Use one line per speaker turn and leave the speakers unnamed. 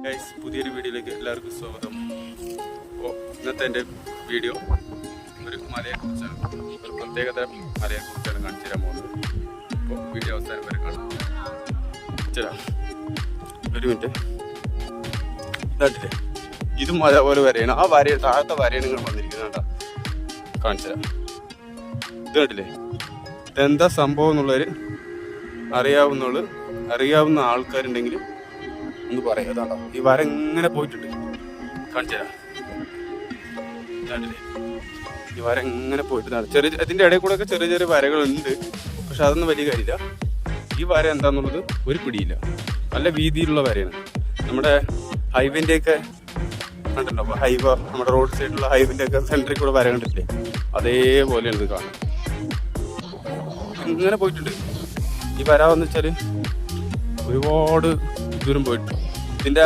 Guys, പുതിയൊരു വീഡിയോയിലേക്ക് എല്ലാവർക്കും സ്വാഗതം. അപ്പോൾ ഇന്നത്തെ എൻ്റെ വീഡിയോ ഒരു മലയെക്കുറിച്ചാണ്, ഒരു പ്രത്യേകത മലയെക്കുറിച്ചാണ് കാണിച്ചു തരാൻ പോകുന്നത്. അപ്പോൾ വീഡിയോ അവസാനം വരെ കാണാം. ചേരാ ഒരു മിനിറ്റ്. ഇതാട്ടില്ലേ, ഇതും അതേപോലെ വരയാണ്. ആ വര താഴത്തെ വരയാണ് നിങ്ങൾ വന്നിരിക്കുന്നത് കേട്ടോ. കാണിച്ചു തരാം. ഇത് കണ്ടില്ലേ, ഇതെന്താ സംഭവം എന്നുള്ളവർ അറിയാവുന്ന ആൾക്കാരുണ്ടെങ്കിൽ ഒന്ന് പറയാം. അതാണോ ഈ വര എങ്ങനെ പോയിട്ടുണ്ട്, കാണിച്ചു തരാം. ഈ വര എങ്ങനെ പോയിട്ടാണ് ഇതിൻ്റെ ഇടയിൽ കൂടെ ഒക്കെ ചെറിയ ചെറിയ വരകളുണ്ട്, പക്ഷെ അതൊന്നും വലിയ കാര്യമില്ല. ഈ വര എന്താണെന്നുള്ളത് ഒരു പിടിയില്ല. നല്ല വീതിയിലുള്ള വരയാണ്. നമ്മുടെ ഹൈവേൻ്റെയൊക്കെ കണ്ടിട്ടുണ്ടോ, അപ്പോൾ നമ്മുടെ റോഡ് സൈഡിലുള്ള ഹൈവേൻ്റെയൊക്കെ സെൻറ്ററിൽ കൂടെ വര കണ്ടിട്ടില്ലേ, അതേപോലെയാണ് ഇത് കാണാൻ. ഇങ്ങനെ പോയിട്ടുണ്ട്. ഈ വര എന്ന് വെച്ചാൽ ഒരുപാട് ദൂരം പോയിട്ടുണ്ട്. ഇതിൻ്റെ